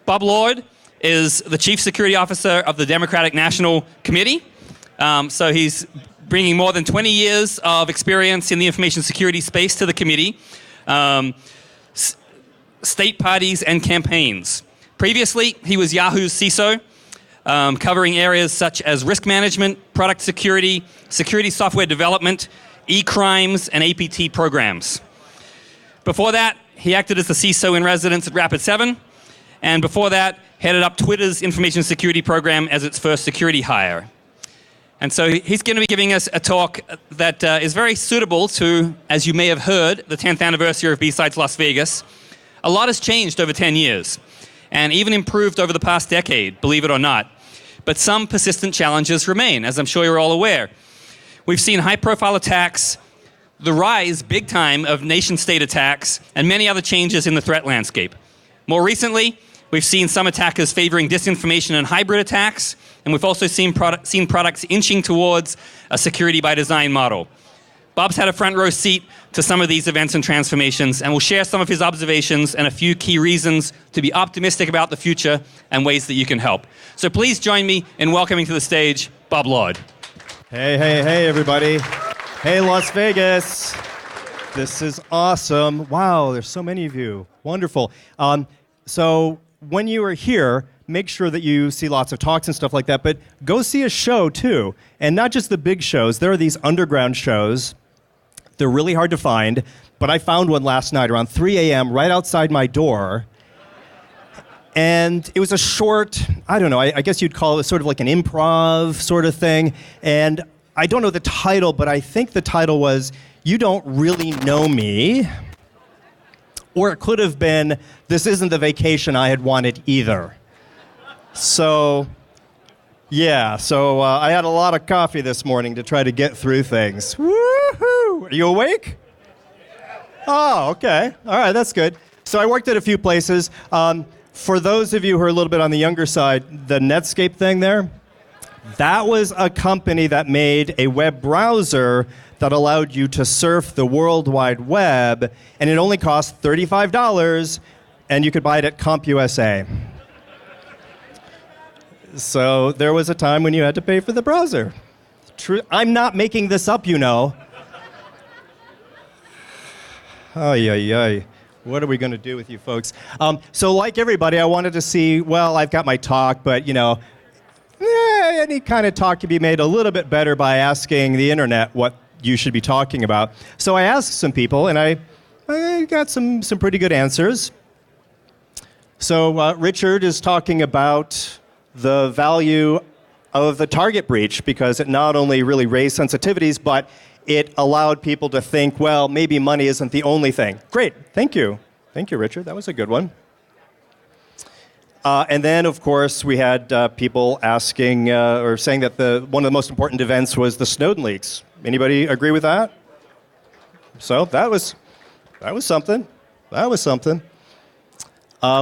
Bob Lord is the Chief Security Officer of the Democratic National Committee. So he's bringing more than 20 years of experience in the information security space to the committee, state parties, and campaigns. Previously, he was Yahoo's CISO, covering areas such as risk management, product security, security software development, e-crimes, and APT programs. Before that, he acted as the CISO in residence at Rapid7, and before that, headed up Twitter's information security program as its first security hire. And so he's going to be giving us a talk that is very suitable to, as you may have heard, the 10th anniversary of BSides Las Vegas. A lot has changed over 10 years, and even improved over the past decade, believe it or not. But some persistent challenges remain, as I'm sure you're all aware. We've seen high-profile attacks, the rise, big time, of nation-state attacks, and many other changes in the threat landscape. More recently, we've seen some attackers favoring disinformation and hybrid attacks, and we've also seen products inching towards a security by design model. Bob's had a front row seat to some of these events and transformations, and will share some of his observations and a few key reasons to be optimistic about the future and ways that you can help. So please join me in welcoming to the stage Bob Lord. Hey, everybody. Hey, Las Vegas. This is awesome. Wow, there's so many of you. Wonderful. So when you are here, make sure that you see lots of talks and stuff like that, but go see a show too. And not just the big shows. There are these underground shows. They're really hard to find, but I found one last night around 3 a.m. right outside my door. And it was a short, I don't know, I guess you'd call it sort of like an improv sort of thing. And I don't know the title, but I think the title was, "You Don't Really Know Me." Or it could have been, "This Isn't the Vacation I Had Wanted Either." So, yeah, I had a lot of coffee this morning to try to get through things. Woohoo! Are you awake? Oh, okay. All right, that's good. So I worked at a few places. For those of you who are a little bit on the younger side, the Netscape thing there, that was a company that made a web browser that allowed you to surf the World Wide Web, and it only cost $35, and you could buy it at CompUSA. So there was a time when you had to pay for the browser. True. I'm not making this up, you know. Ay. What are we going to do with you folks? So like everybody, I wanted to see, well, I've got my talk, but, you know, any kind of talk can be made a little bit better by asking the internet what you should be talking about. So I asked some people, and I got some pretty good answers. So Richard is talking about the value of the target breach, because it not only really raised sensitivities, but it allowed people to think, well, maybe money isn't the only thing. Great, thank you. Thank you, Richard, that was a good one. And then, of course, we had people asking or saying that one of the most important events was the Snowden leaks. Anybody agree with that? So that was something. That was something.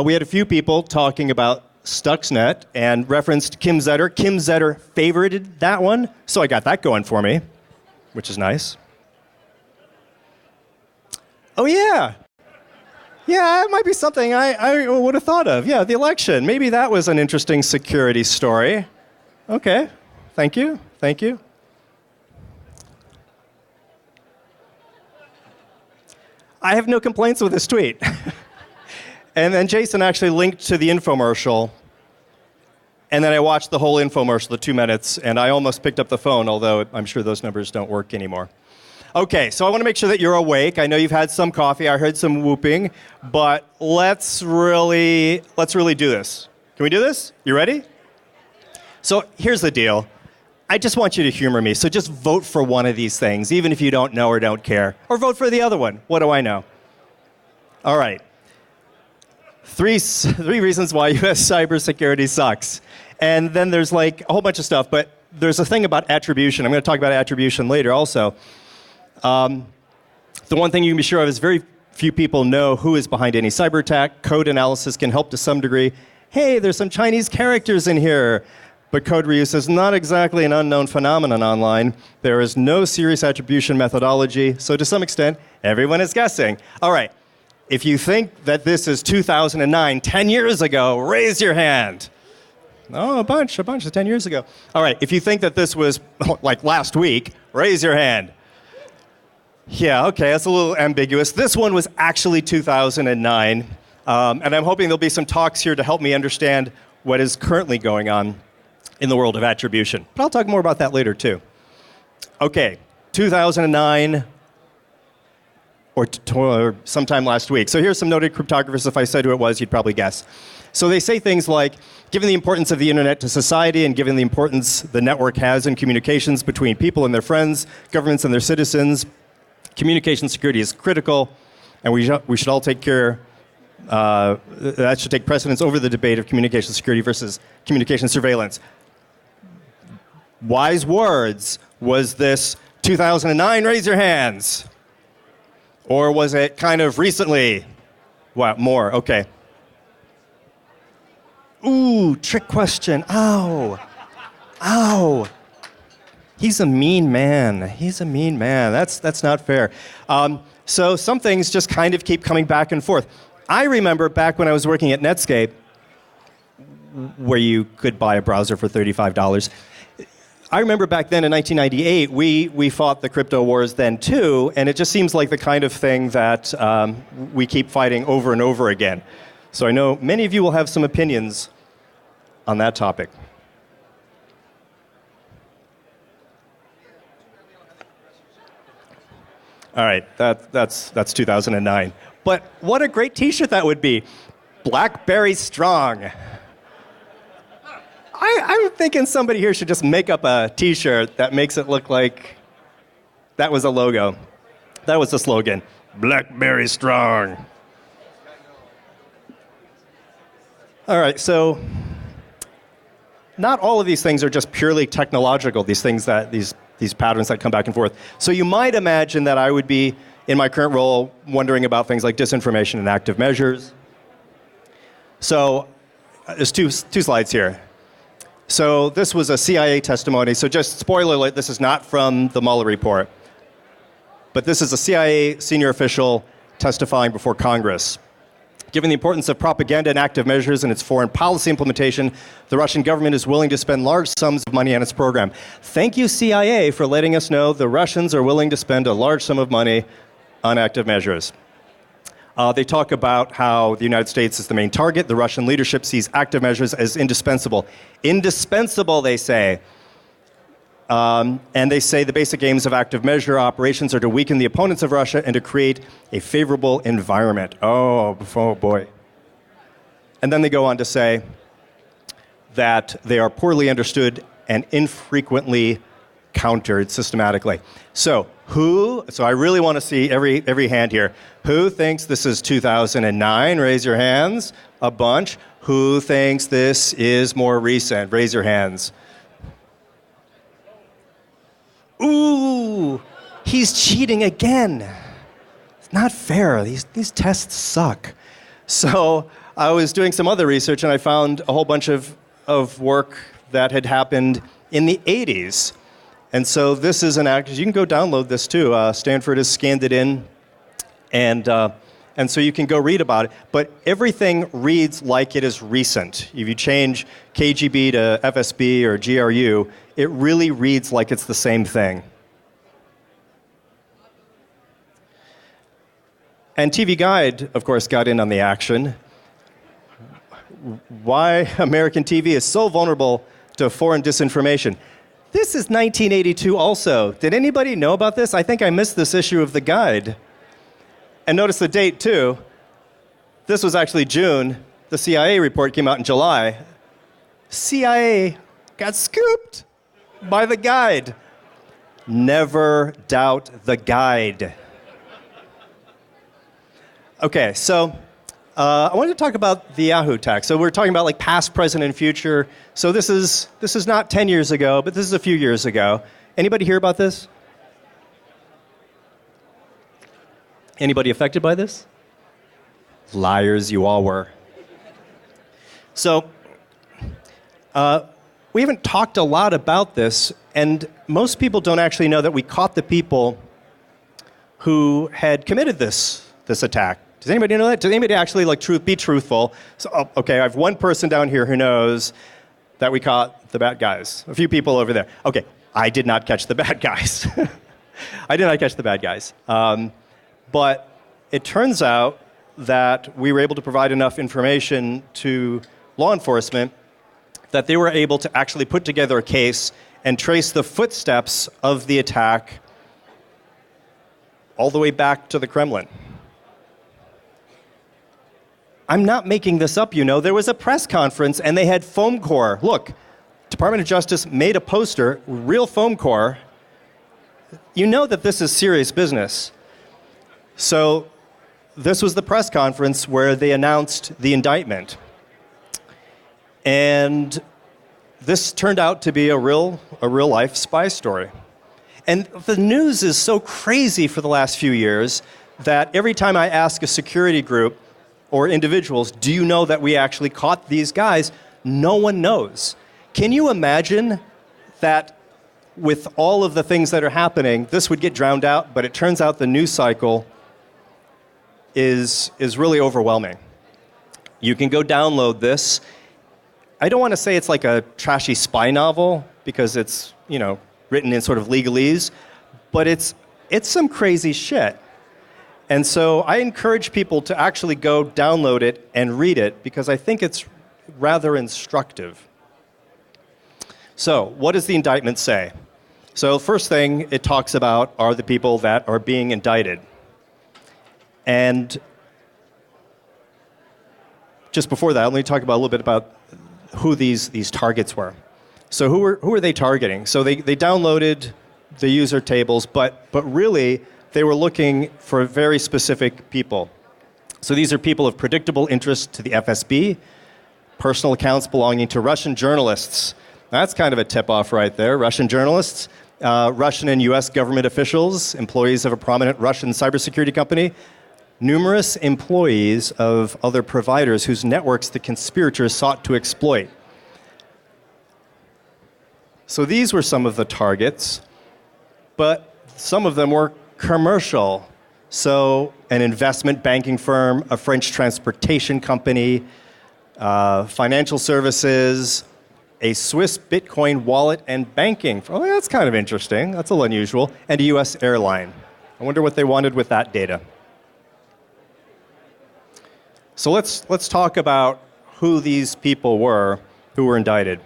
We had a few people talking about Stuxnet and referenced Kim Zetter. Kim Zetter favorited that one, so I got that going for me, which is nice. Oh, yeah. Yeah, it might be something I would have thought of. Yeah, the election. Maybe that was an interesting security story. Okay, thank you. Thank you. I have no complaints with this tweet. And then Jason actually linked to the infomercial. And then I watched the whole infomercial, the 2 minutes, and I almost picked up the phone, although I'm sure those numbers don't work anymore. Okay, so I want to make sure that you're awake. I know you've had some coffee. I heard some whooping. But let's really do this. Can we do this? You ready? So here's the deal. I just want you to humor me. So just vote for one of these things, even if you don't know or don't care. Or vote for the other one. What do I know? All right. Three reasons why U.S. cybersecurity sucks. And then there's like a whole bunch of stuff, but there's a thing about attribution. I'm going to talk about attribution later also. The one thing you can be sure of is very few people know who is behind any cyber attack. Code analysis can help to some degree. Hey, there's some Chinese characters in here. But code reuse is not exactly an unknown phenomenon online. There is no serious attribution methodology, so to some extent, everyone is guessing. All right. If you think that this is 2009, 10 years ago, raise your hand. Oh, a bunch, 10 years ago. All right, if you think that this was like last week, raise your hand. Yeah, okay, that's a little ambiguous. This one was actually 2009, and I'm hoping there'll be some talks here to help me understand what is currently going on in the world of attribution. But I'll talk more about that later, too. Okay, 2009, or sometime last week. So here's some noted cryptographers. If I said who it was, you'd probably guess. So they say things like, given the importance of the internet to society and given the importance the network has in communications between people and their friends, governments and their citizens, communication security is critical, and we should all take care, that should take precedence over the debate of communication security versus communication surveillance. Wise words. Was this 2009? Raise your hands. Or was it kind of recently? Wow, more, okay. Ooh, trick question. Ow. Ow. He's a mean man. That's not fair. So some things just kind of keep coming back and forth. I remember back when I was working at Netscape, where you could buy a browser for $35. I remember back then in 1998, we fought the crypto wars then too, and it just seems like the kind of thing that we keep fighting over and over again. So I know many of you will have some opinions on that topic. All right, that's 2009. But what a great T-shirt that would be. BlackBerry Strong. I'm thinking somebody here should just make up a T-shirt that makes it look like that was a logo. That was the slogan. BlackBerry Strong. All right, so not all of these things are just purely technological, these things that these patterns that come back and forth. So you might imagine that I would be, in my current role, wondering about things like disinformation and active measures. So there's two slides here. So this was a CIA testimony. So just spoiler alert, this is not from the Mueller report. But this is a CIA senior official testifying before Congress. Given the importance of propaganda and active measures in its foreign policy implementation, the Russian government is willing to spend large sums of money on its program. Thank you, CIA, for letting us know the Russians are willing to spend a large sum of money on active measures. They talk about how the United States is the main target. The Russian leadership sees active measures as indispensable. Indispensable, they say. And they say the basic aims of active measure operations are to weaken the opponents of Russia and to create a favorable environment. Oh boy. And then they go on to say that they are poorly understood and infrequently countered systematically. So I really want to see every hand here. Who thinks this is 2009? Raise your hands. A bunch. Who thinks this is more recent? Raise your hands. Ooh, he's cheating again. It's not fair. These tests suck. So I was doing some other research and I found a whole bunch of work that had happened in the 80s. And so this is an act. You can go download this too. Stanford has scanned it in, and so you can go read about it. But everything reads like it is recent. If you change KGB to FSB or GRU, it really reads like it's the same thing. And TV Guide, of course, got in on the action. Why American TV is so vulnerable to foreign disinformation. This is 1982 also. Did anybody know about this? I think I missed this issue of the Guide. And notice the date, too. This was actually June. The CIA report came out in July. CIA got scooped by the Guide. Never doubt the Guide. Okay, so I wanted to talk about the Yahoo attack. So we're talking about like past, present, and future. So this is not 10 years ago, but this is a few years ago. Anybody hear about this? Anybody affected by this? Liars, you all were. So we haven't talked a lot about this, and most people don't actually know that we caught the people who had committed this attack. Does anybody know that? Does anybody actually be truthful? So, okay, I have one person down here who knows that we caught the bad guys. A few people over there. Okay, I did not catch the bad guys. I did not catch the bad guys. But it turns out that we were able to provide enough information to law enforcement that they were able to actually put together a case and trace the footsteps of the attack all the way back to the Kremlin. I'm not making this up, you know. There was a press conference and they had foam core. Look, Department of Justice made a poster, real foam core. You know that this is serious business. So this was the press conference where they announced the indictment. And this turned out to be a real life spy story. And the news is so crazy for the last few years that every time I ask a security group or individuals, do you know that we actually caught these guys? No one knows. Can you imagine that with all of the things that are happening, this would get drowned out, but it turns out the news cycle is really overwhelming. You can go download this. I don't want to say it's like a trashy spy novel because it's, you know, written in sort of legalese, but it's some crazy shit. And so I encourage people to actually go download it and read it because I think it's rather instructive. So what does the indictment say? So first thing it talks about are the people that are being indicted. And just before that, let me talk about a little bit about who these targets were. So who were they targeting? So they downloaded the user tables, but really they were looking for very specific people. So these are people of predictable interest to the FSB, personal accounts belonging to Russian journalists. That's kind of a tip-off right there, Russian journalists, Russian and US government officials, employees of a prominent Russian cybersecurity company, numerous employees of other providers whose networks the conspirators sought to exploit. So these were some of the targets, but some of them were commercial. So an investment banking firm, a French transportation company, financial services, a Swiss Bitcoin wallet and banking. Oh, that's kind of interesting. That's a little unusual. And a US airline. I wonder what they wanted with that data. So let's talk about who these people were who were indicted.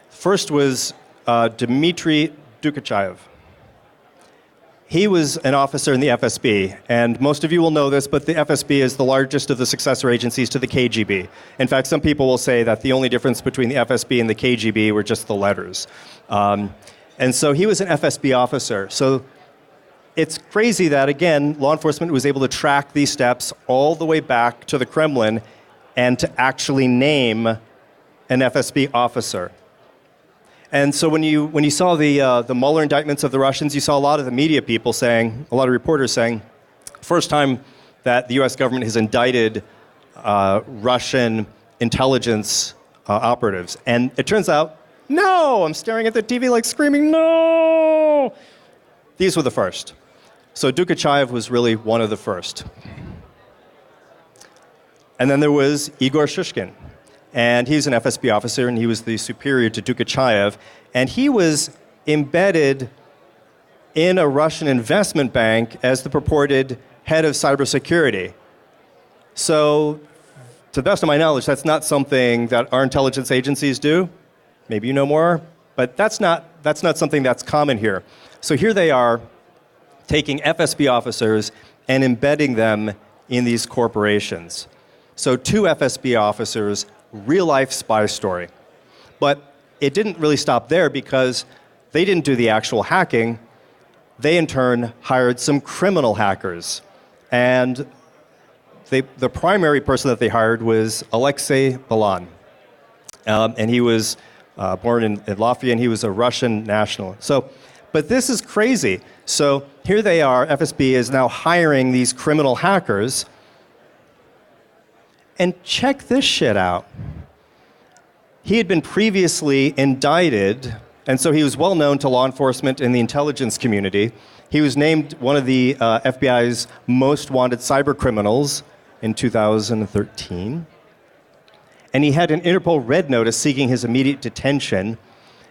First was Dmitry Dokuchaev. He was an officer in the FSB, and most of you will know this, but the FSB is the largest of the successor agencies to the KGB. In fact, some people will say that the only difference between the FSB and the KGB were just the letters. And so he was an FSB officer. So it's crazy that, again, law enforcement was able to track these steps all the way back to the Kremlin and to actually name an FSB officer. And so when you saw the Mueller indictments of the Russians, you saw a lot of the media people saying, a lot of reporters saying, first time that the US government has indicted Russian intelligence operatives. And it turns out, no! I'm staring at the TV like screaming, no! These were the first. So Dokuchaev was really one of the first. And then there was Igor Sushchin. And he's an FSB officer, and he was the superior to Dokuchaev. And he was embedded in a Russian investment bank as the purported head of cybersecurity. So, to the best of my knowledge, that's not something that our intelligence agencies do. Maybe you know more, but that's not something that's common here. So here they are, taking FSB officers and embedding them in these corporations. So 2 FSB officers, real-life spy story. But it didn't really stop there because they didn't do the actual hacking. They, in turn, hired some criminal hackers. And the primary person that they hired was Aleksey Belan. And he was born in Latvia, and he was a Russian national. But this is crazy. So here they are, FSB is now hiring these criminal hackers. And check this shit out. He had been previously indicted, and so he was well known to law enforcement and the intelligence community. He was named one of the FBI's most wanted cyber criminals in 2013. And he had an Interpol red notice seeking his immediate detention.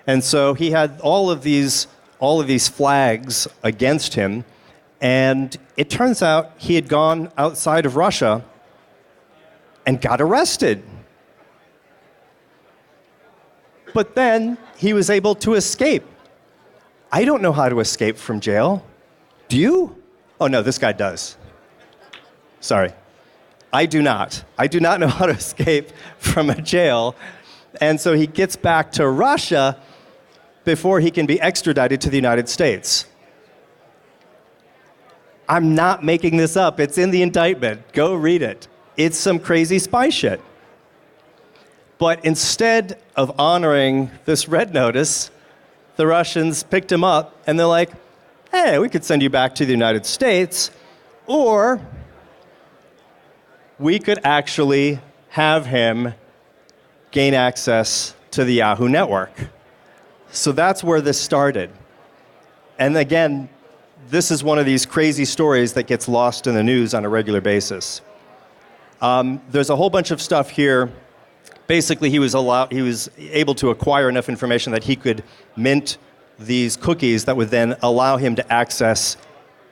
And so he had all of these flags against him. And it turns out he had gone outside of Russia and got arrested. But then he was able to escape. I don't know how to escape from jail. Do you? Oh, no, this guy does. Sorry. I do not. I do not know how to escape from a jail. And so he gets back to Russia before he can be extradited to the United States. I'm not making this up. It's in the indictment. Go read it. It's some crazy spy shit. But instead of honoring this red notice, the Russians picked him up and they're like, hey, we could send you back to the United States, or we could actually have him gain access to the Yahoo network. So that's where this started. And again, this is one of these crazy stories that gets lost in the news on a regular basis. There's a whole bunch of stuff here. Basically, he was able to acquire enough information that he could mint these cookies that would then allow him to access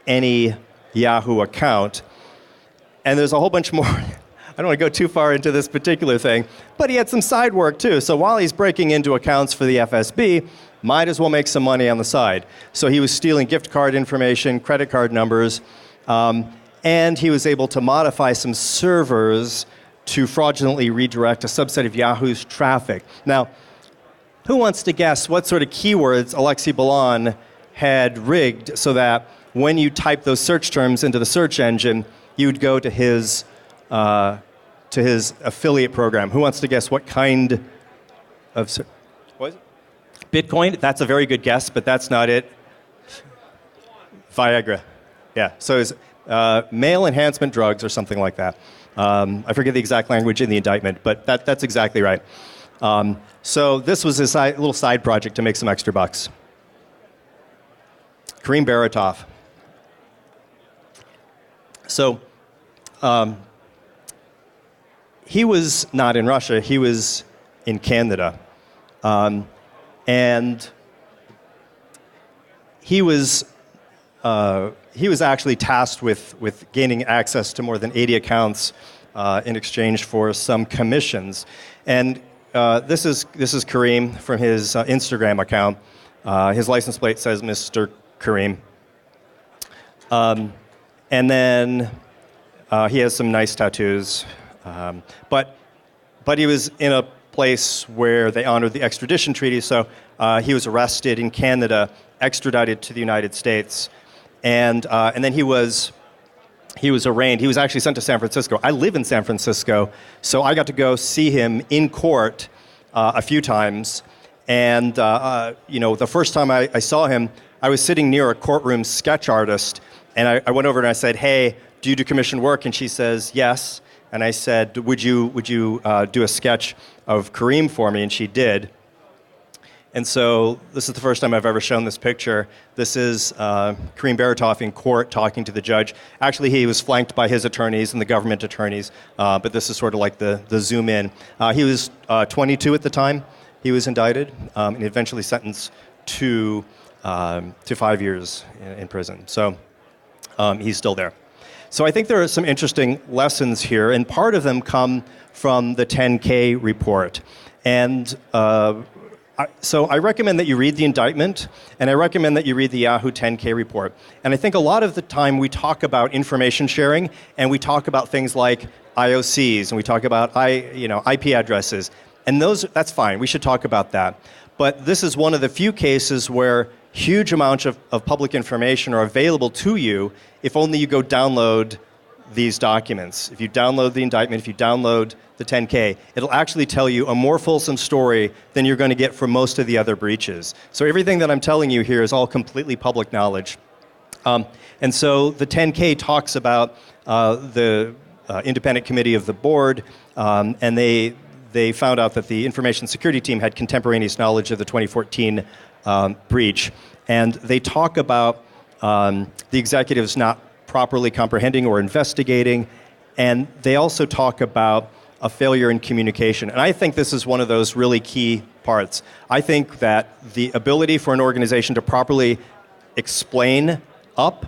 any Yahoo account. And there's a whole bunch more. I don't want to go too far into this particular thing, but he had some side work too. So while he's breaking into accounts for the FSB, might as well make some money on the side. So he was stealing gift card information, credit card numbers, and he was able to modify some servers to fraudulently redirect a subset of Yahoo's traffic. Now, who wants to guess what sort of keywords Aleksey Belan had rigged so that when you type those search terms into the search engine, you would go to his affiliate program? Who wants to guess what kind of... What is it? Bitcoin? That's a very good guess, but that's not it. Viagra. Yeah, so it's male enhancement drugs or something like that. I forget the exact language in the indictment, but that's exactly right. So this was his little side project to make some extra bucks. Kareem Baratov. So he was not in Russia, he was in Canada. And he was actually tasked with gaining access to more than 80 accounts in exchange for some commissions. And this is Kareem from his Instagram account. His license plate says Mr. Kareem. And then he has some nice tattoos. But he was in a place where they honored the extradition treaty, so he was arrested in Canada, extradited to the United States, and then he was arraigned. He was actually sent to San Francisco. I live in San Francisco, so I got to go see him in court a few times. And the first time I saw him, I was sitting near a courtroom sketch artist, and I went over and I said, "Hey, do you do commissioned work?" And she says, "Yes." And I said, would you do a sketch of Kareem for me? And she did. And so this is the first time I've ever shown this picture. This is Kareem Baratov in court talking to the judge. Actually, he was flanked by his attorneys and the government attorneys, but this is sort of like the zoom in. He was 22 at the time he was indicted, and eventually sentenced to 5 years in prison. So he's still there. So I think there are some interesting lessons here, and part of them come from the 10K report. And so I recommend that you read the indictment, and I recommend that you read the Yahoo 10K report. And I think a lot of the time we talk about information sharing, and we talk about things like IOCs, and we talk about IP addresses. And that's fine, we should talk about that. But this is one of the few cases where huge amounts of public information are available to you if only you go download these documents. If you download the indictment, if you download the 10K, it'll actually tell you a more fulsome story than you're going to get from most of the other breaches. So everything that I'm telling you here is all completely public knowledge. And so the 10K talks about the independent committee of the board, and they found out that the information security team had contemporaneous knowledge of the 2014 breach. And they talk about the executives not properly comprehending or investigating, And they also talk about a failure in communication. And I think this is one of those really key parts. I think that the ability for an organization to properly explain up,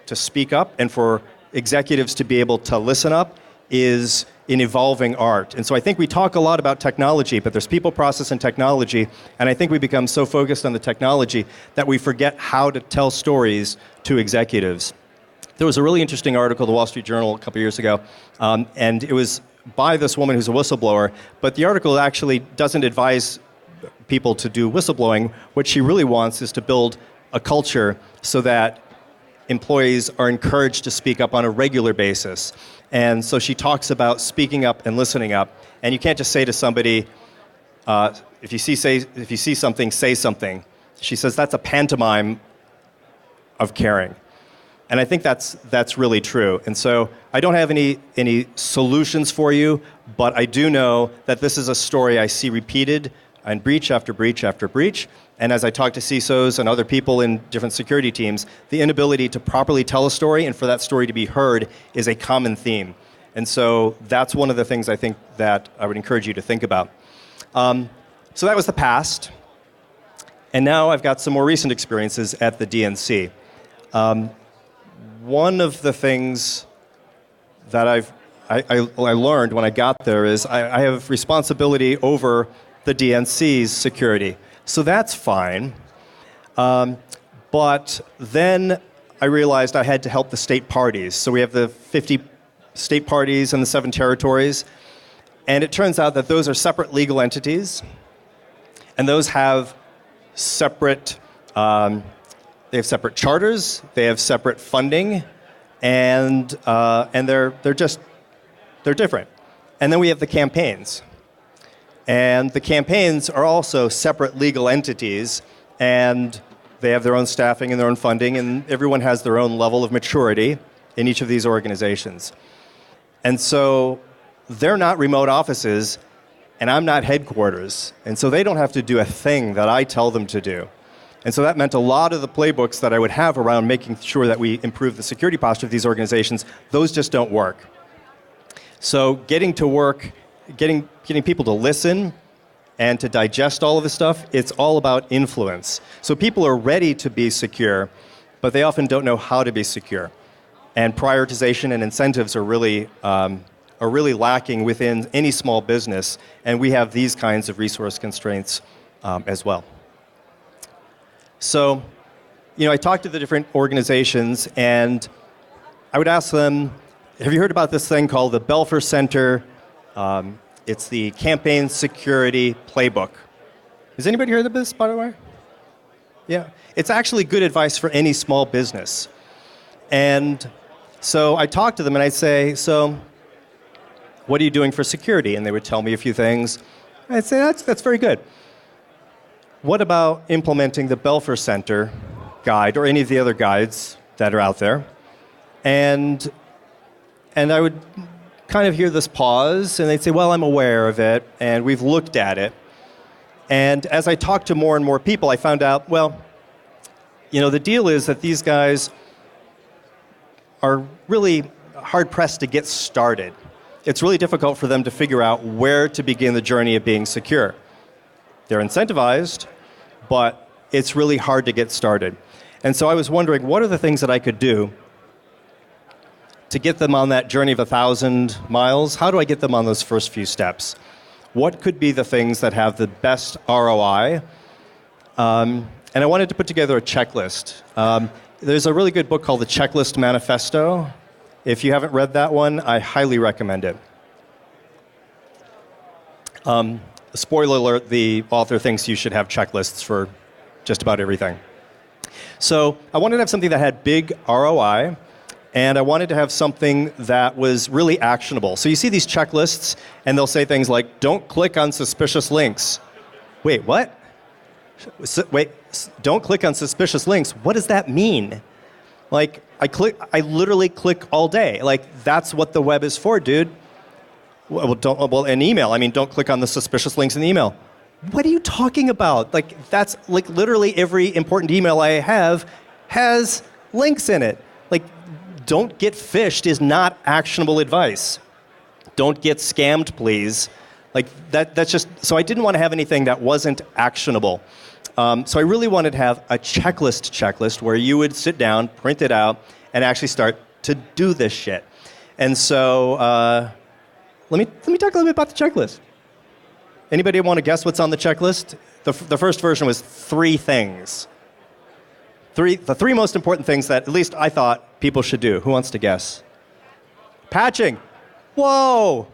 to speak up, and for executives to be able to listen up is an evolving art. And so I think we talk a lot about technology, but there's people, process, and technology, and I think we become so focused on the technology that we forget how to tell stories to executives. There was a really interesting article in the Wall Street Journal a couple years ago, and it was by this woman who's a whistleblower, but the article actually doesn't advise people to do whistleblowing. What she really wants is to build a culture so that employees are encouraged to speak up on a regular basis. And so she talks about speaking up and listening up. And you can't just say to somebody, if you see something, say something. She says that's a pantomime of caring. And I think that's really true. And so I don't have any solutions for you, but I do know that this is a story I see repeated in breach after breach after breach. And as I talk to CISOs and other people in different security teams, the inability to properly tell a story and for that story to be heard is a common theme. And so that's one of the things I think that I would encourage you to think about. So that was the past. And now I've got some more recent experiences at the DNC. One of the things that I learned when I got there is I have responsibility over the DNC's security. So that's fine. But then I realized I had to help the state parties. So we have the 50 state parties and the 7 territories. And it turns out that those are separate legal entities. And those have separate they have separate charters, they have separate funding, and they're different. And then we have the campaigns. And the campaigns are also separate legal entities, and they have their own staffing and their own funding, and everyone has their own level of maturity in each of these organizations. And so they're not remote offices, and I'm not headquarters. And so they don't have to do a thing that I tell them to do. And so that meant a lot of the playbooks that I would have around making sure that we improve the security posture of these organizations, those just don't work. So getting to work, getting people to listen and to digest all of this stuff, it's all about influence. So people are ready to be secure, but they often don't know how to be secure. And prioritization and incentives are really lacking within any small business, and we have these kinds of resource constraints as well. So, I talked to the different organizations, and I would ask them, have you heard about this thing called the Belfer Center? It's the Campaign Security Playbook. Has anybody heard of this, by the way? Yeah. It's actually good advice for any small business. And so I talk to them, and I'd say, so what are you doing for security? And they would tell me a few things. I'd say, that's very good. What about implementing the Belfer Center guide or any of the other guides that are out there? And I would kind of hear this pause, and they'd say, well, I'm aware of it, and we've looked at it. And as I talked to more and more people, I found out, well, the deal is that these guys are really hard-pressed to get started. It's really difficult for them to figure out where to begin the journey of being secure. They're incentivized, but it's really hard to get started. And so I was wondering, what are the things that I could do to get them on that journey of 1,000 miles? How do I get them on those first few steps? What could be the things that have the best ROI? And I wanted to put together a checklist. There's a really good book called The Checklist Manifesto. If you haven't read that one, I highly recommend it. Spoiler alert, the author thinks you should have checklists for just about everything. So I wanted to have something that had big ROI, and I wanted to have something that was really actionable. So you see these checklists, and they'll say things like, don't click on suspicious links. Wait, what? Wait, don't click on suspicious links. What does that mean? Like, I literally click all day. Like, that's what the web is for, dude. An email. I mean, don't click on the suspicious links in the email. What are you talking about? Like, that's like literally every important email I have has links in it. Like, don't get phished is not actionable advice. Don't get scammed, please. Like that's just, so I didn't want to have anything that wasn't actionable. So I really wanted to have a checklist where you would sit down, print it out, and actually start to do this shit. And so let me talk a little bit about the checklist. Anybody want to guess what's on the checklist? The first version was 3 things. The 3 most important things that at least I thought people should do. Who wants to guess? Patching. Whoa!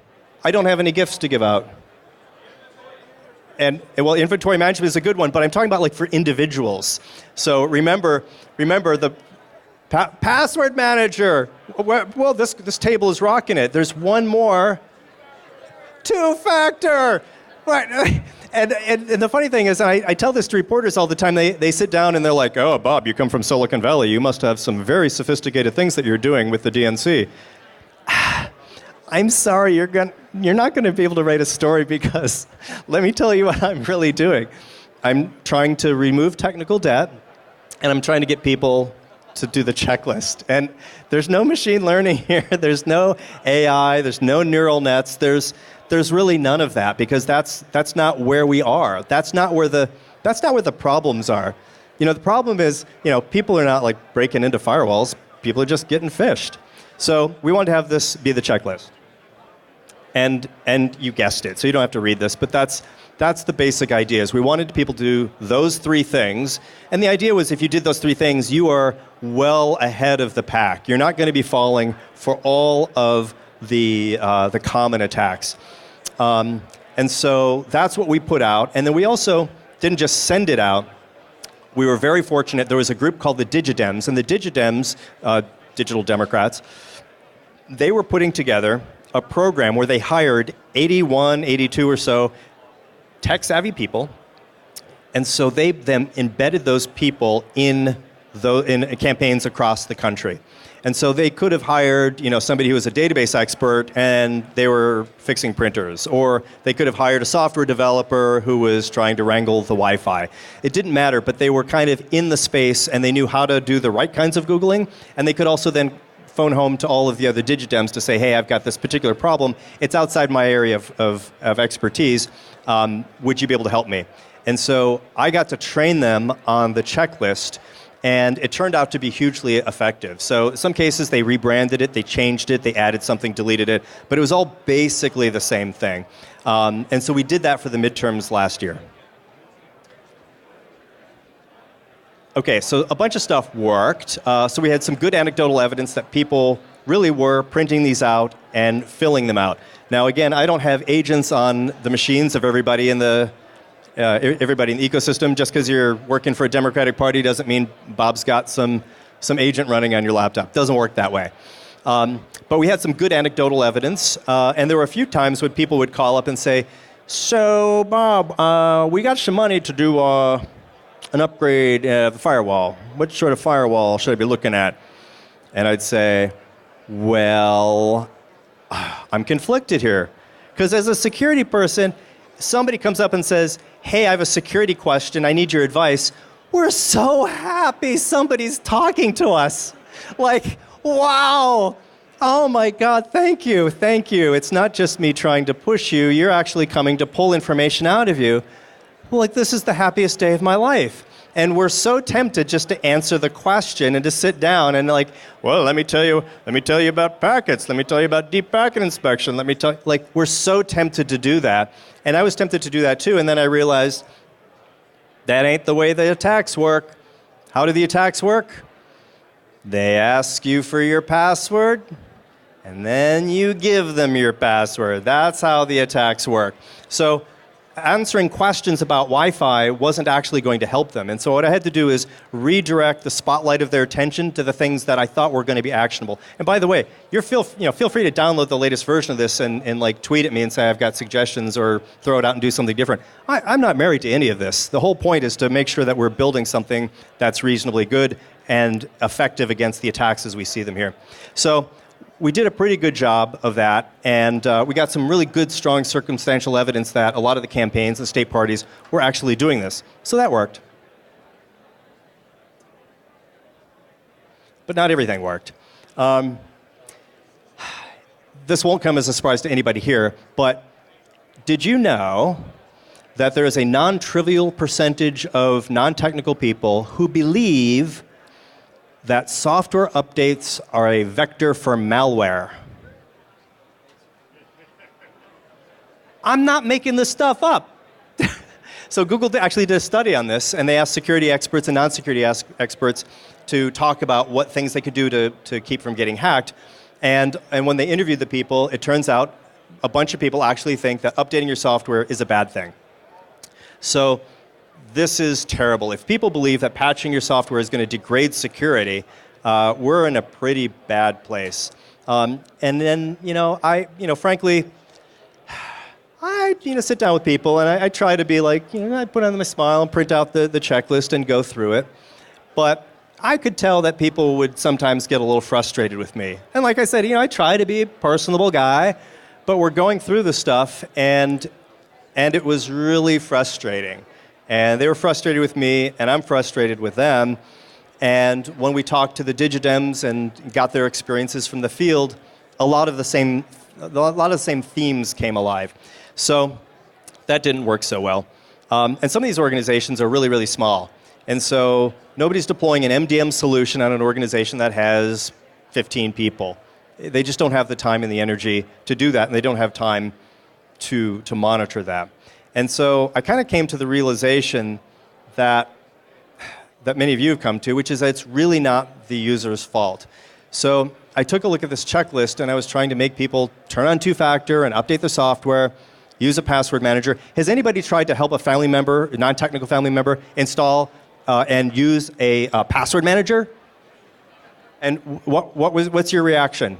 I don't have any gifts to give out. And well, inventory management is a good one, but I'm talking about like for individuals. So remember the password manager. Well, this table is rocking it. There's one more. 2-factor. Right. And the funny thing is, I tell this to reporters all the time, they sit down and they're like, oh, Bob, you come from Silicon Valley. You must have some very sophisticated things that you're doing with the DNC. I'm sorry, you're not going to be able to write a story because let me tell you what I'm really doing. I'm trying to remove technical debt, and I'm trying to get people to do the checklist. And there's no machine learning here. There's no AI. There's no neural nets. There's really none of that because that's not where we are. That's not where the problems are. You know, the problem is, people are not like breaking into firewalls. People are just getting phished. So we wanted to have this be the checklist. And you guessed it, so you don't have to read this, but that's the basic idea. Is we wanted people to do those 3 things, and the idea was if you did those 3 things, you are well ahead of the pack. You're not going to be falling for all of the common attacks. And so that's what we put out, and then we also didn't just send it out. We were very fortunate. There was a group called the Digidems, and the Digidems, Digital Democrats, they were putting together a program where they hired 81, 82 or so tech-savvy people, and so they then embedded those people in campaigns across the country. And so they could have hired, somebody who was a database expert and they were fixing printers, or they could have hired a software developer who was trying to wrangle the Wi-Fi. It didn't matter, but they were kind of in the space and they knew how to do the right kinds of Googling, and they could also then phone home to all of the other Digidems to say, hey, I've got this particular problem. It's outside my area of expertise. Would you be able to help me? And so I got to train them on the checklist, and it turned out to be hugely effective. So in some cases, they rebranded it, they changed it, they added something, deleted it, but it was all basically the same thing. And so we did that for the midterms last year. Okay, so a bunch of stuff worked. So we had some good anecdotal evidence that people really were printing these out and filling them out. Now, again, I don't have agents on the machines of everybody in the ecosystem. Just because you're working for a Democratic Party doesn't mean Bob's got some agent running on your laptop. Doesn't work that way. But we had some good anecdotal evidence, and there were a few times when people would call up and say, so, Bob, we got some money to do an upgrade of the firewall. What sort of firewall should I be looking at? And I'd say, well, I'm conflicted here. Because as a security person, somebody comes up and says, hey, I have a security question. I need your advice. We're so happy somebody's talking to us. Like, wow. Oh my God, thank you. It's not just me trying to push you. You're actually coming to pull information out of you. Like, this is the happiest day of my life. And we're so tempted just to answer the question and to sit down and like, well, let me tell you about packets. Let me tell you about deep packet inspection. We're so tempted to do that. And I was tempted to do that too. And then I realized that ain't the way the attacks work. How do the attacks work? They ask you for your password, and then you give them your password. That's how the attacks work. So answering questions about Wi-Fi wasn't actually going to help them. And so what I had to do is redirect the spotlight of their attention to the things that I thought were going to be actionable. And by the way, feel free to download the latest version of this and like tweet at me and say I've got suggestions or throw it out and do something different. I'm not married to any of this. The whole point is to make sure that we're building something that's reasonably good and effective against the attacks as we see them here. So we did a pretty good job of that, and we got some really good, strong circumstantial evidence that a lot of the campaigns and state parties were actually doing this. So that worked. But not everything worked. This won't come as a surprise to anybody here, but did you know that there is a non-trivial percentage of non-technical people who believe that software updates are a vector for malware? I'm not making this stuff up. So Google actually did a study on this, and they asked security experts and non-security experts to talk about what things they could do to keep from getting hacked. And when they interviewed the people, it turns out a bunch of people actually think that updating your software is a bad thing. So this is terrible. If people believe that patching your software is going to degrade security, we're in a pretty bad place. And then, frankly, I sit down with people and I try to be like, I put on my smile and print out the checklist and go through it. But I could tell that people would sometimes get a little frustrated with me. And like I said, I try to be a personable guy, but we're going through the stuff and it was really frustrating. And they were frustrated with me, and I'm frustrated with them. And when we talked to the Digidems and got their experiences from the field, a lot of the same themes came alive. So that didn't work so well. And some of these organizations are really, really small. And so nobody's deploying an MDM solution on an organization that has 15 people. They just don't have the time and the energy to do that, and they don't have time to monitor that. And so I kind of came to the realization that many of you have come to, which is that it's really not the user's fault. So I took a look at this checklist, and I was trying to make people turn on two-factor and update the software, use a password manager. Has anybody tried to help a family member, a non-technical family member, install and use a password manager? And what's your reaction?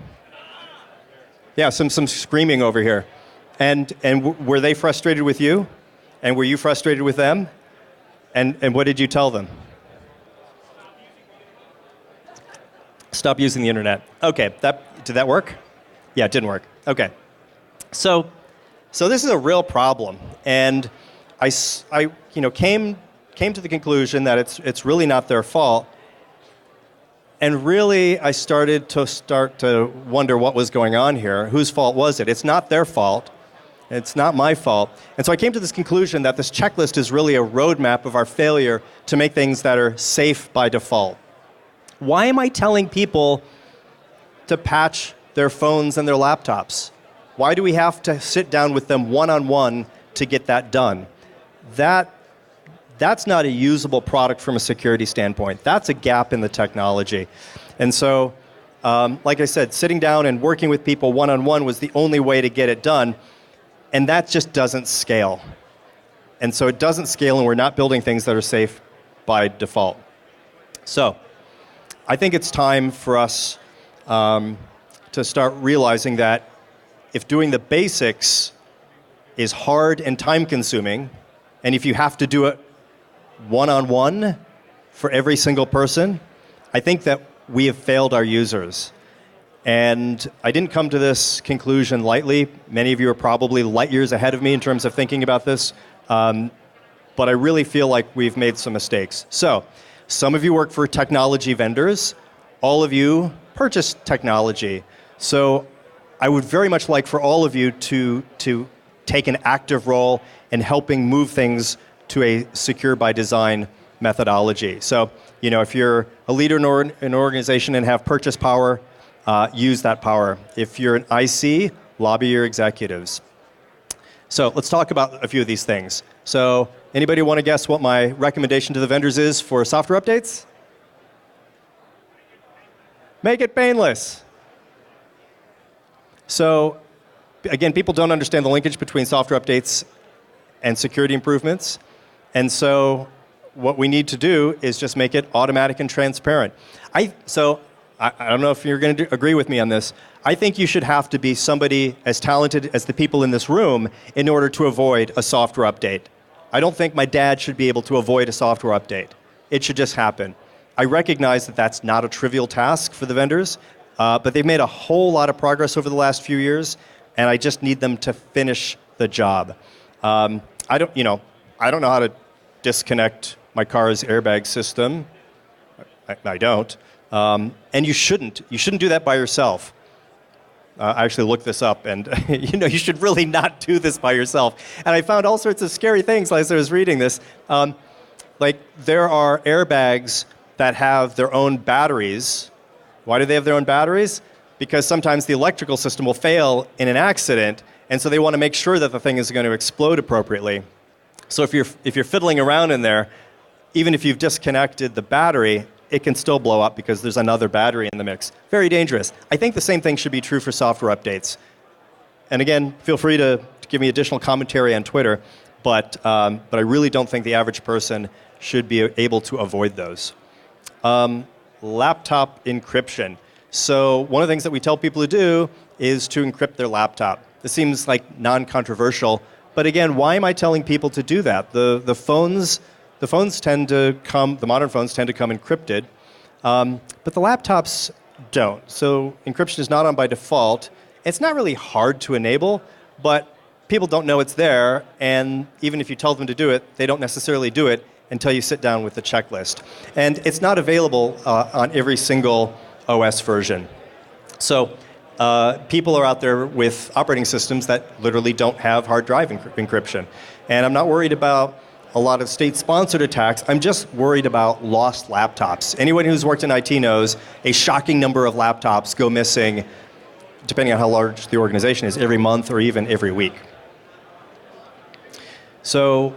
Yeah, some screaming over here. And were they frustrated with you? And were you frustrated with them? And what did you tell them? Stop using the internet. Okay, did that work? Yeah, it didn't work. Okay. So this is a real problem. And I came to the conclusion that it's really not their fault. And really, I started to wonder what was going on here. Whose fault was it? It's not their fault. It's not my fault. And so I came to this conclusion that this checklist is really a roadmap of our failure to make things that are safe by default. Why am I telling people to patch their phones and their laptops? Why do we have to sit down with them one-on-one to get that done? That's not a usable product from a security standpoint. That's a gap in the technology. And so, like I said, sitting down and working with people one-on-one was the only way to get it done. And that just doesn't scale. And so it doesn't scale, and we're not building things that are safe by default. So I think it's time for us to start realizing that if doing the basics is hard and time-consuming, and if you have to do it one-on-one for every single person, I think that we have failed our users. And I didn't come to this conclusion lightly. Many of you are probably light years ahead of me in terms of thinking about this. But I really feel like we've made some mistakes. So some of you work for technology vendors. All of you purchase technology. So I would very much like for all of you to take an active role in helping move things to a secure by design methodology. So, if you're a leader in an organization and have purchase power, use that power. If you're an IC, lobby your executives. So let's talk about a few of these things. So anybody want to guess what my recommendation to the vendors is for software updates? Make it painless. So again, people don't understand the linkage between software updates and security improvements. And so what we need to do is just make it automatic and transparent. I don't know if you're going to agree with me on this. I think you should have to be somebody as talented as the people in this room in order to avoid a software update. I don't think my dad should be able to avoid a software update. It should just happen. I recognize that that's not a trivial task for the vendors, but they've made a whole lot of progress over the last few years, and I just need them to finish the job. I don't know how to disconnect my car's airbag system. I don't. And you shouldn't. You shouldn't do that by yourself. I actually looked this up, and you should really not do this by yourself. And I found all sorts of scary things as I was reading this. Like there are airbags that have their own batteries. Why do they have their own batteries? Because sometimes the electrical system will fail in an accident, and so they want to make sure that the thing is going to explode appropriately. So if you're fiddling around in there, even if you've disconnected the battery, it can still blow up because there's another battery in the mix. Very dangerous. I think the same thing should be true for software updates. And again, feel free to give me additional commentary on Twitter, but I really don't think the average person should be able to avoid those. Laptop encryption. So one of the things that we tell people to do is to encrypt their laptop. This seems like non-controversial, but again, why am I telling people to do that? The phones tend to come, the modern phones tend to come encrypted, but the laptops don't. So encryption is not on by default. It's not really hard to enable, but people don't know it's there, and even if you tell them to do it, they don't necessarily do it until you sit down with the checklist. And it's not available on every single OS version. So people are out there with operating systems that literally don't have hard drive encryption. And I'm not worried about a lot of state-sponsored attacks. I'm just worried about lost laptops. Anyone who's worked in IT knows a shocking number of laptops go missing, depending on how large the organization is, every month or even every week. So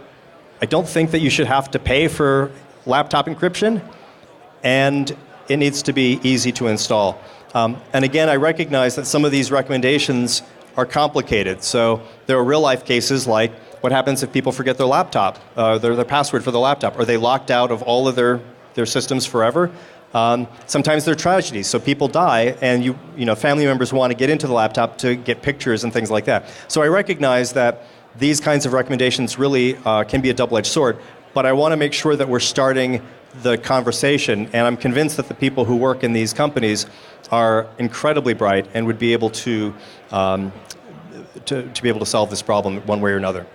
I don't think that you should have to pay for laptop encryption, and it needs to be easy to install. And again, I recognize that some of these recommendations are complicated. So there are real-life cases like what happens if people forget their laptop, their password for the laptop? Are they locked out of all of their systems forever? Sometimes there are tragedies. So people die, and family members want to get into the laptop to get pictures and things like that. So I recognize that these kinds of recommendations really can be a double-edged sword, but I want to make sure that we're starting the conversation, and I'm convinced that the people who work in these companies are incredibly bright and would be able to be able to solve this problem one way or another.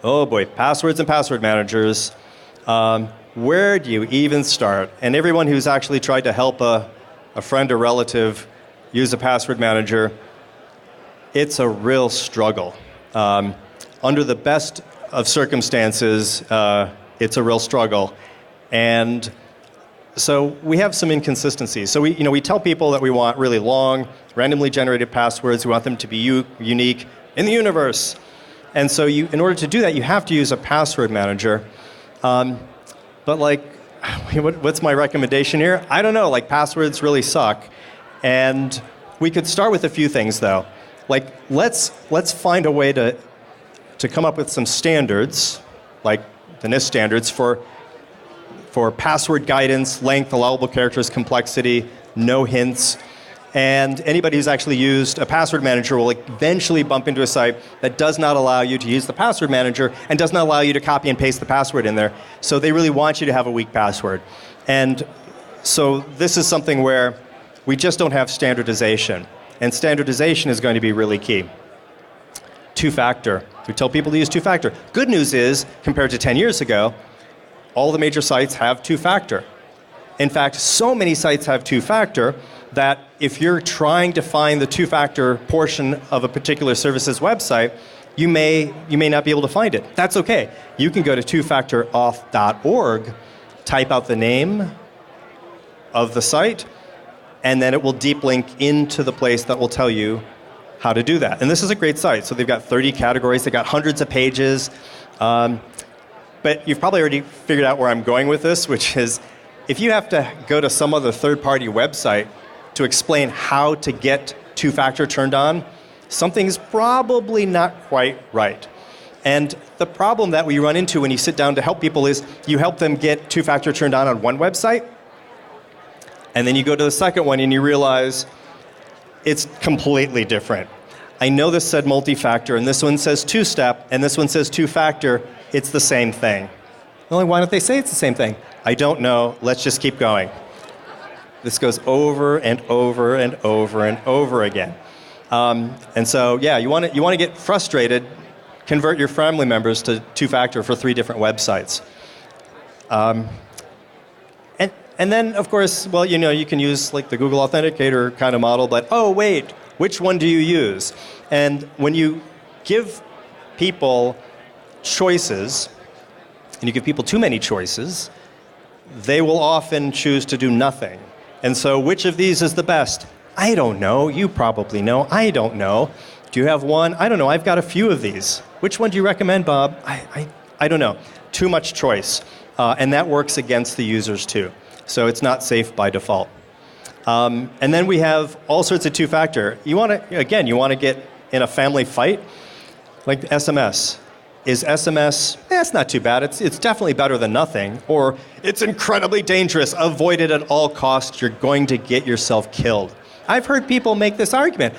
Oh boy, passwords and password managers. Where do you even start? And everyone who's actually tried to help a friend or relative use a password manager, it's a real struggle. Under the best of circumstances, it's a real struggle. And so we have some inconsistencies. So we tell people that we want really long, randomly generated passwords. We want them to be unique in the universe. And so in order to do that, you have to use a password manager. But what's my recommendation here? I don't know. Passwords really suck. And we could start with a few things, though. Let's find a way to come up with some standards, like the NIST standards for password guidance, length, allowable characters, complexity, no hints. And anybody who's actually used a password manager will eventually bump into a site that does not allow you to use the password manager and does not allow you to copy and paste the password in there. So they really want you to have a weak password. And so this is something where we just don't have standardization. And standardization is going to be really key. Two-factor. We tell people to use two-factor. Good news is, compared to 10 years ago, all the major sites have two-factor. In fact, so many sites have two-factor that if you're trying to find the two-factor portion of a particular service's website, you may not be able to find it. That's okay. You can go to twofactorauth.org, type out the name of the site, and then it will deep link into the place that will tell you how to do that. And this is a great site. So they've got 30 categories. They've got hundreds of pages. But you've probably already figured out where I'm going with this, which is if you have to go to some other third-party website to explain how to get two-factor turned on, something's probably not quite right. And the problem that we run into when you sit down to help people is you help them get two-factor turned on one website, and then you go to the second one and you realize it's completely different. I know this said multi-factor, and this one says two-step, and this one says two-factor. It's the same thing. Well, why don't they say it's the same thing? I don't know. Let's just keep going. This goes over and over and over and over again. And so, yeah, you want to get frustrated, convert your family members to two-factor for 3 different websites. And And then, of course, well, you can use like the Google Authenticator kind of model, but oh, wait, which one do you use? And when you give people choices, and you give people too many choices, they will often choose to do nothing. And so which of these is the best? I don't know. You probably know. I don't know. Do you have one? I don't know. I've got a few of these. Which one do you recommend, Bob? I don't know. Too much choice. And that works against the users too. So it's not safe by default. And then we have all sorts of two-factor. You want to get in a family fight? Like SMS. Is SMS, it's not too bad. It's definitely better than nothing. Or it's incredibly dangerous. Avoid it at all costs. You're going to get yourself killed. I've heard people make this argument.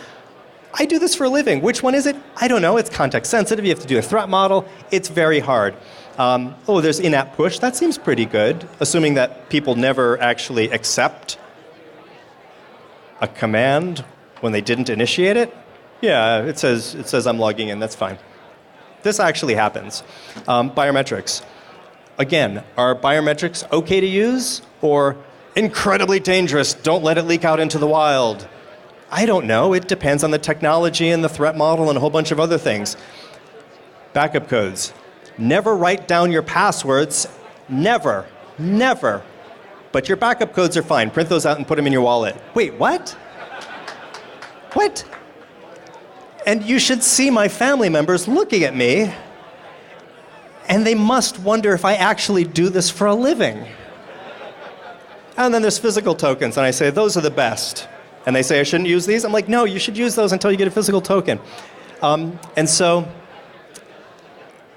I do this for a living. Which one is it? I don't know. It's context sensitive. You have to do a threat model. It's very hard. There's in-app push. That seems pretty good, assuming that people never actually accept a command when they didn't initiate it. Yeah, it says I'm logging in. That's fine. This actually happens. Biometrics. Again, are biometrics okay to use or incredibly dangerous? Don't let it leak out into the wild. I don't know. It depends on the technology and the threat model and a whole bunch of other things. Backup codes. Never write down your passwords. Never. Never. But your backup codes are fine. Print those out and put them in your wallet. Wait, what? What? And you should see my family members looking at me, and they must wonder if I actually do this for a living. And then there's physical tokens, and I say, those are the best. And they say, I shouldn't use these? I'm like, no, you should use those until you get a physical token. And so,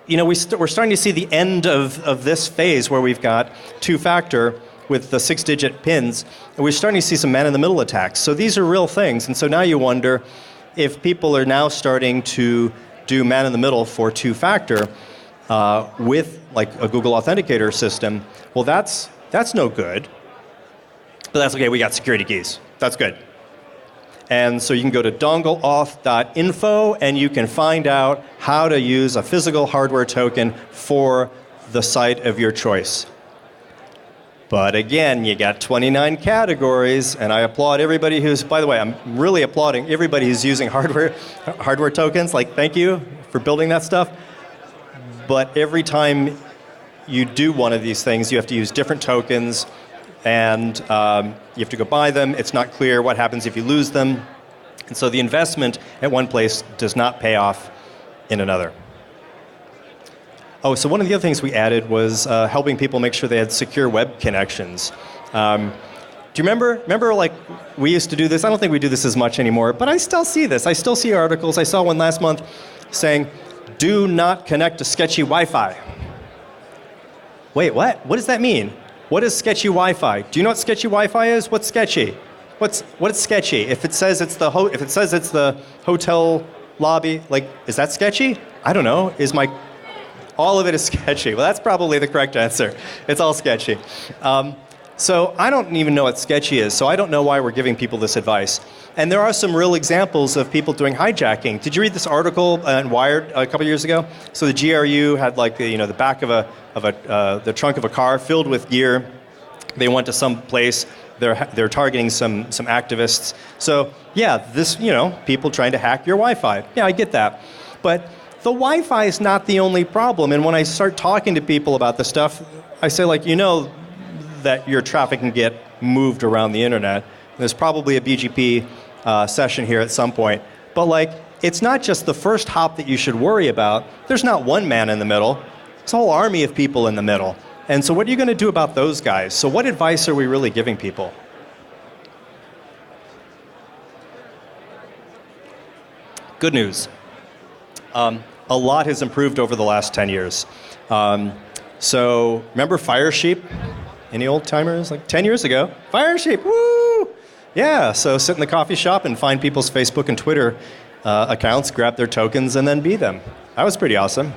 we're starting to see the end of this phase where we've got two-factor with the 6-digit pins, and we're starting to see some man-in-the-middle attacks. So these are real things, and so now you wonder, if people are now starting to do man-in-the-middle for two-factor with like a Google Authenticator system, well, that's no good. But that's okay, we got security keys. That's good. And so you can go to dongleauth.info and you can find out how to use a physical hardware token for the site of your choice. But again, you got 29 categories, and I applaud everybody who's, by the way, I'm really applauding everybody who's using hardware tokens. Like, thank you for building that stuff. But every time you do one of these things, you have to use different tokens, and you have to go buy them. It's not clear what happens if you lose them. And so the investment at one place does not pay off in another. Oh, so one of the other things we added was helping people make sure they had secure web connections. Do you remember like we used to do this? I don't think we do this as much anymore, but I still see this. I still see articles. I saw one last month saying, do not connect to sketchy Wi-Fi. Wait, what? What does that mean? What is sketchy Wi-Fi? Do you know what sketchy Wi-Fi is? What's sketchy? What is sketchy? If it says it's the hotel lobby, like, is that sketchy? I don't know. All of it is sketchy. Well, that's probably the correct answer. It's all sketchy. So I don't even know what sketchy is, so I don't know why we're giving people this advice. And there are some real examples of people doing hijacking. Did you read this article in Wired a couple years ago? So the GRU had like the back of the trunk of a car filled with gear. They went to some place. They're targeting some activists. So yeah, people trying to hack your Wi-Fi. Yeah, I get that, but the Wi-Fi is not the only problem, and when I start talking to people about this stuff, I say, like, that your traffic can get moved around the internet. There's probably a BGP session here at some point, but like, it's not just the first hop that you should worry about. There's not one man in the middle. It's a whole army of people in the middle. And so what are you going to do about those guys? So what advice are we really giving people? Good news. A lot has improved over the last 10 years. So remember Firesheep? Any old timers? Like 10 years ago? Firesheep, woo! Yeah, so sit in the coffee shop and find people's Facebook and Twitter accounts, grab their tokens, and then be them. That was pretty awesome.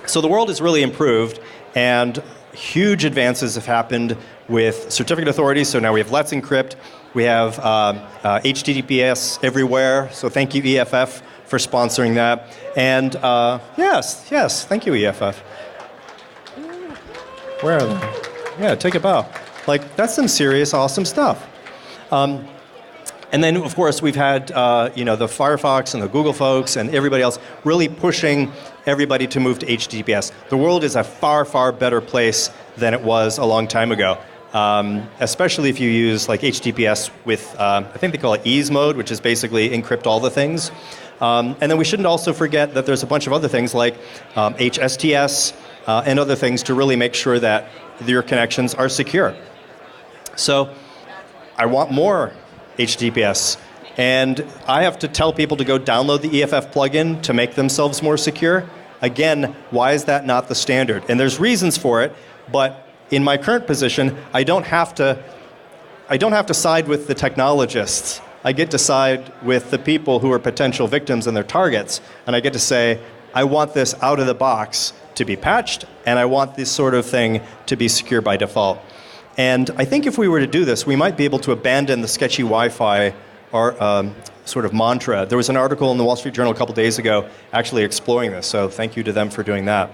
So the world has really improved, and huge advances have happened with certificate authorities. So now we have Let's Encrypt. We have HTTPS everywhere. So thank you, EFF, for sponsoring that. And yes, thank you, EFF. Where are they? Yeah, take a bow. Like, that's some serious, awesome stuff. And then, of course, we've had the Firefox and the Google folks and everybody else really pushing everybody to move to HTTPS. The world is a far, far better place than it was a long time ago, especially if you use like HTTPS with, I think they call it ease mode, which is basically encrypt all the things. And then we shouldn't also forget that there's a bunch of other things like HSTS and other things to really make sure that your connections are secure. So I want more HTTPS. And I have to tell people to go download the EFF plugin to make themselves more secure. Again, why is that not the standard? And there's reasons for it, but in my current position, I don't have to side with the technologists. I get to side with the people who are potential victims and their targets. And I get to say, I want this out of the box to be patched, and I want this sort of thing to be secure by default. And I think if we were to do this, we might be able to abandon the sketchy Wi-Fi or sort of mantra. There was an article in the Wall Street Journal a couple days ago actually exploring this, so thank you to them for doing that.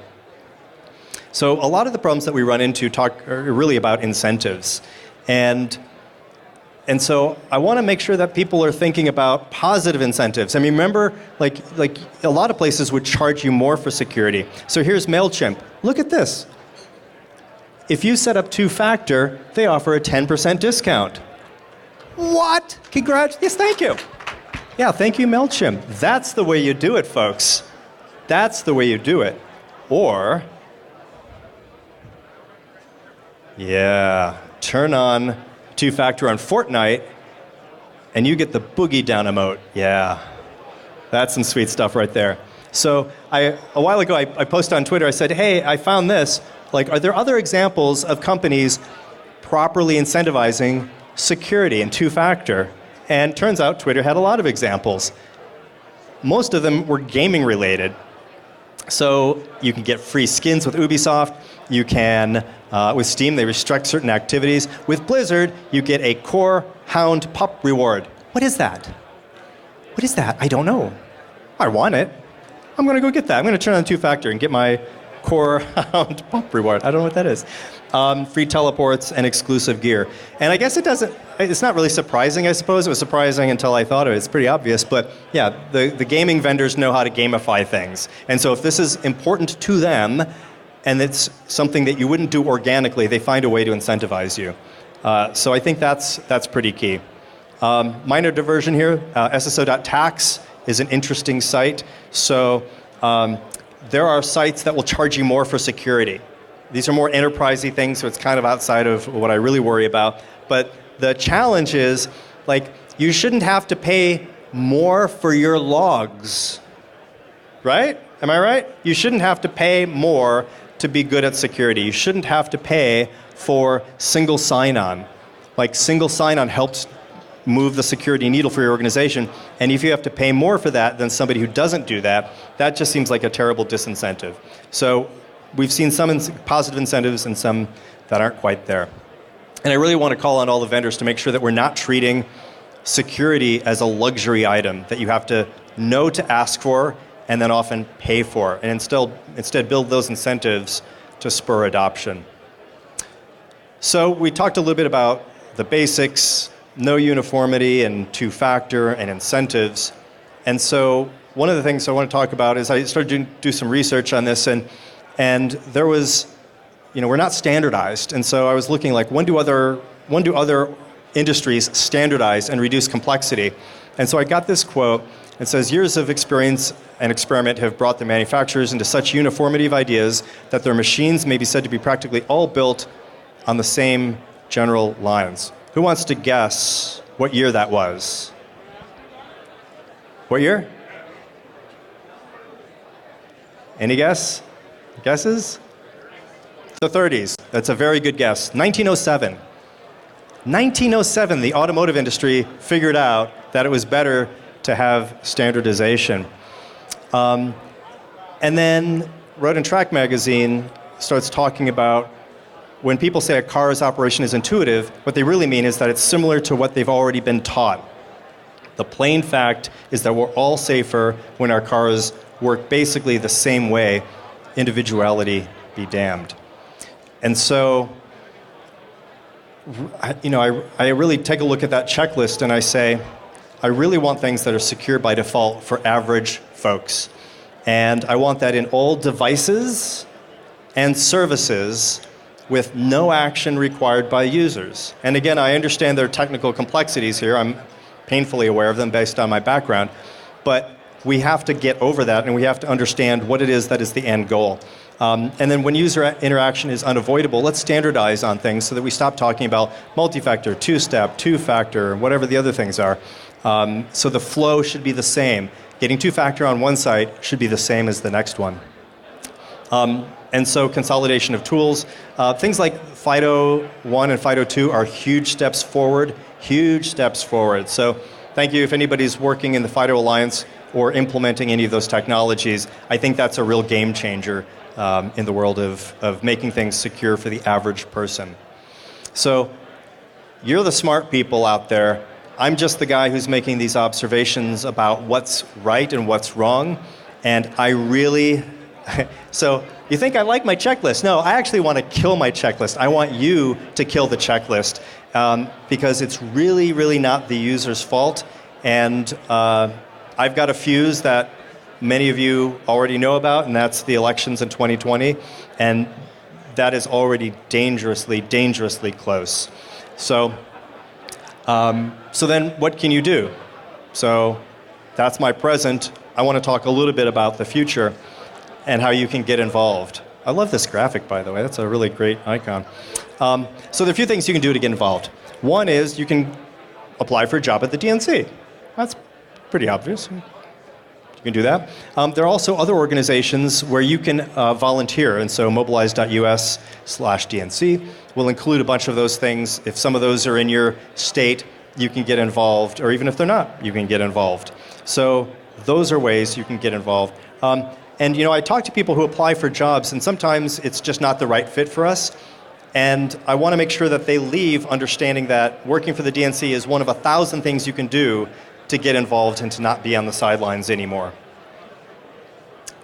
So a lot of the problems that we run into are really about incentives. And so I want to make sure that people are thinking about positive incentives. I mean, remember, like a lot of places would charge you more for security. So here's MailChimp. Look at this. If you set up two-factor, they offer a 10% discount. What? Congrats. Yes, thank you. Yeah, thank you, MailChimp. That's the way you do it, folks. That's the way you do it. Or, yeah, turn on two-factor on Fortnite, and you get the boogie down emote. Yeah, that's some sweet stuff right there. So a while ago, I posted on Twitter, I said, hey, I found this. Like, are there other examples of companies properly incentivizing security and two-factor? And turns out Twitter had a lot of examples. Most of them were gaming related. So you can get free skins with Ubisoft. You can, with Steam, they restrict certain activities. With Blizzard, you get a Core Hound Pup reward. What is that? What is that? I don't know. I want it. I'm going to go get that. I'm going to turn on two-factor and get my Core Hound Pup reward. I don't know what that is. Free teleports and exclusive gear. And I guess it's not really surprising, I suppose. It was surprising until I thought of it. It's pretty obvious. But yeah, the gaming vendors know how to gamify things. And so if this is important to them, and it's something that you wouldn't do organically, they find a way to incentivize you. So I think that's pretty key. Minor diversion here, sso.tax is an interesting site. So there are sites that will charge you more for security. These are more enterprisey things, so it's kind of outside of what I really worry about. But the challenge is, like, you shouldn't have to pay more for your logs, right? Am I right? You shouldn't have to pay more to be good at security. You shouldn't have to pay for single sign-on. Like, single sign-on helps move the security needle for your organization. And if you have to pay more for that than somebody who doesn't do that, that just seems like a terrible disincentive. So we've seen some positive incentives and some that aren't quite there. And I really want to call on all the vendors to make sure that we're not treating security as a luxury item that you have to know to ask for and then often pay for, and instead build those incentives to spur adoption. So we talked a little bit about the basics, no uniformity and two-factor and incentives. And so one of the things I want to talk about is I started to do some research on this, and there was, we're not standardized. And so I was looking like, when do other industries standardize and reduce complexity? And so I got this quote. It says, years of experience and experiment have brought the manufacturers into such uniformity of ideas that their machines may be said to be practically all built on the same general lines. Who wants to guess what year that was? What year? Any guesses? The 30s. That's a very good guess. 1907. 1907, the automotive industry figured out that it was better to have standardization. And then Road and Track magazine starts talking about when people say a car's operation is intuitive, what they really mean is that it's similar to what they've already been taught. The plain fact is that we're all safer when our cars work basically the same way. Individuality be damned. And so I really take a look at that checklist and I say, I really want things that are secure by default for average folks. And I want that in all devices and services with no action required by users. And again, I understand there are technical complexities here. I'm painfully aware of them based on my background. But we have to get over that, and we have to understand what it is that is the end goal. And then when user interaction is unavoidable, let's standardize on things so that we stop talking about multi-factor, two-step, two-factor, whatever the other things are. So the flow should be the same. Getting two-factor on one site should be the same as the next one. And so consolidation of tools. Things like FIDO 1 and FIDO 2 are huge steps forward, So thank you if anybody's working in the FIDO Alliance or implementing any of those technologies. I think that's a real game changer in the world of making things secure for the average person. So you're the smart people out there. I'm just the guy who's making these observations about what's right and what's wrong. And I really, so you think I like my checklist? No, I actually want to kill my checklist. I want you to kill the checklist because it's really, really not the user's fault. And I've got a fuse that many of you already know about, and that's the elections in 2020. And that is already dangerously, dangerously close. So then what can you do? So that's my present. I want to talk a little bit about the future and how you can get involved. I love this graphic, by the way. That's a really great icon. So there are a few things you can do to get involved. One is you can apply for a job at the DNC. That's pretty obvious. You can do that. There are also other organizations where you can volunteer, and so mobilize.us/DNC will include a bunch of those things. If some of those are in your state, you can get involved, or even if they're not, you can get involved. So those are ways you can get involved. And I talk to people who apply for jobs, and sometimes it's just not the right fit for us. And I want to make sure that they leave understanding that working for the DNC is one of 1,000 things you can do to get involved and to not be on the sidelines anymore.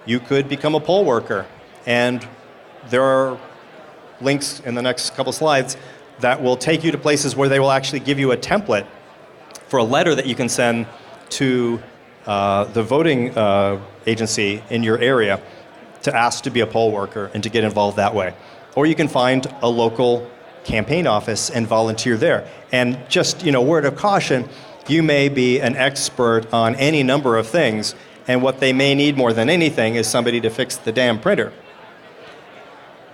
You could become a poll worker, and there are links in the next couple slides that will take you to places where they will actually give you a template for a letter that you can send to the voting agency in your area to ask to be a poll worker and to get involved that way. Or you can find a local campaign office and volunteer there. And just, word of caution, you may be an expert on any number of things, and what they may need more than anything is somebody to fix the damn printer.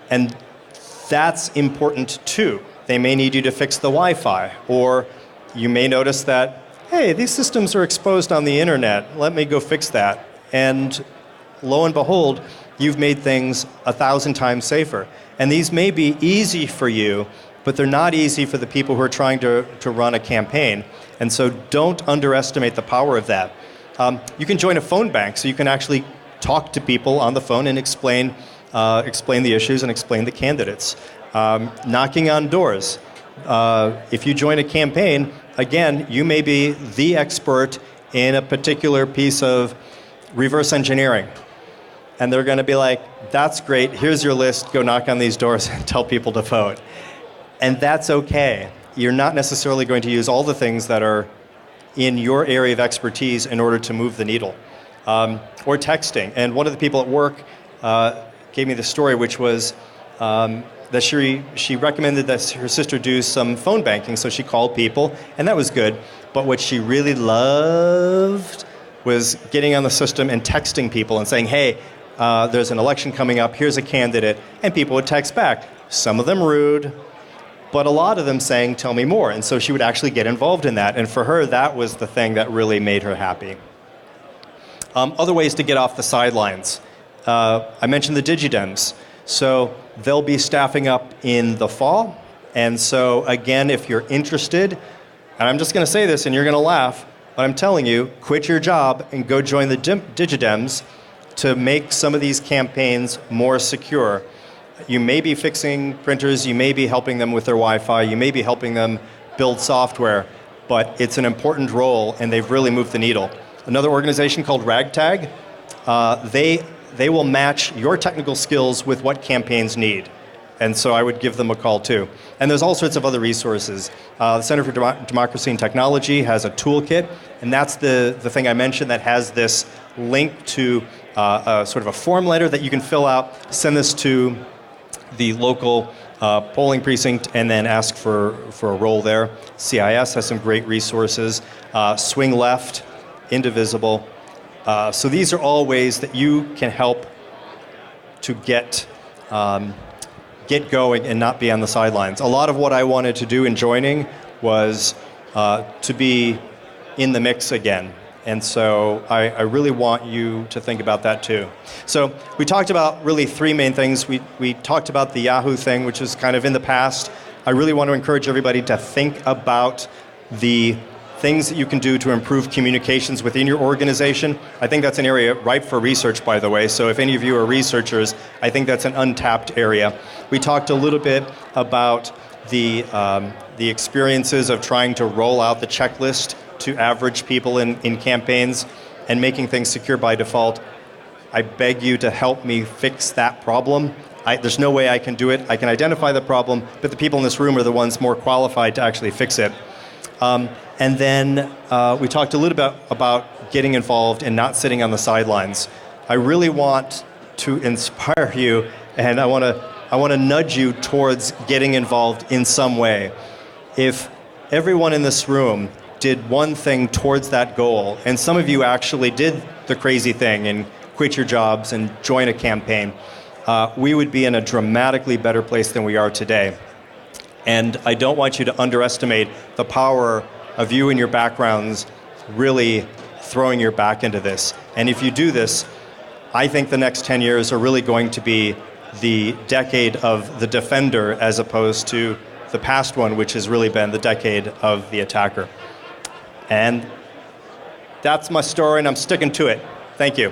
And that's important too. They may need you to fix the Wi-Fi, or you may notice that, hey, these systems are exposed on the internet, let me go fix that. And lo and behold, you've made things 1,000 times safer. And these may be easy for you, but they're not easy for the people who are trying to run a campaign. And so don't underestimate the power of that. You can join a phone bank, so you can actually talk to people on the phone and explain the issues and explain the candidates. Knocking on doors. If you join a campaign, again, you may be the expert in a particular piece of reverse engineering. And they're going to be like, that's great, here's your list, go knock on these doors and tell people to vote. And that's okay. You're not necessarily going to use all the things that are in your area of expertise in order to move the needle. Or texting. And one of the people at work gave me the story, which was that she recommended that her sister do some phone banking, so she called people, and that was good. But what she really loved was getting on the system and texting people and saying, hey, there's an election coming up, here's a candidate, and people would text back. Some of them rude, but a lot of them saying, tell me more. And so she would actually get involved in that. And for her, that was the thing that really made her happy. Other ways to get off the sidelines. I mentioned the DigiDems. So they'll be staffing up in the fall. And so again, if you're interested, and I'm just going to say this and you're going to laugh, but I'm telling you, quit your job and go join the DigiDems to make some of these campaigns more secure. You may be fixing printers, you may be helping them with their Wi-Fi, you may be helping them build software, but it's an important role and they've really moved the needle. Another organization called Ragtag, they will match your technical skills with what campaigns need. And so I would give them a call too. And there's all sorts of other resources. The Center for Democracy and Technology has a toolkit, and that's the thing I mentioned that has this link to sort of a form letter that you can fill out, send this to the local polling precinct, and then ask for a role there. CIS has some great resources. Swing Left, Indivisible. So these are all ways that you can help to get going and not be on the sidelines. A lot of what I wanted to do in joining was to be in the mix again. And so I really want you to think about that too. So we talked about really three main things. We talked about the Yahoo thing, which is kind of in the past. I really want to encourage everybody to think about the things that you can do to improve communications within your organization. I think that's an area ripe for research, by the way. So if any of you are researchers, I think that's an untapped area. We talked a little bit about the experiences of trying to roll out the checklist to average people in campaigns and making things secure by default. I beg you to help me fix that problem. There's no way I can do it. I can identify the problem, but the people in this room are the ones more qualified to actually fix it. And then we talked a little bit about getting involved and not sitting on the sidelines. I really want to inspire you, and I want to nudge you towards getting involved in some way. If everyone in this room did one thing towards that goal, and some of you actually did the crazy thing and quit your jobs and join a campaign, we would be in a dramatically better place than we are today. And I don't want you to underestimate the power of you and your backgrounds really throwing your back into this. And if you do this, I think the next 10 years are really going to be the decade of the defender as opposed to the past one, which has really been the decade of the attacker. And that's my story, and I'm sticking to it. Thank you.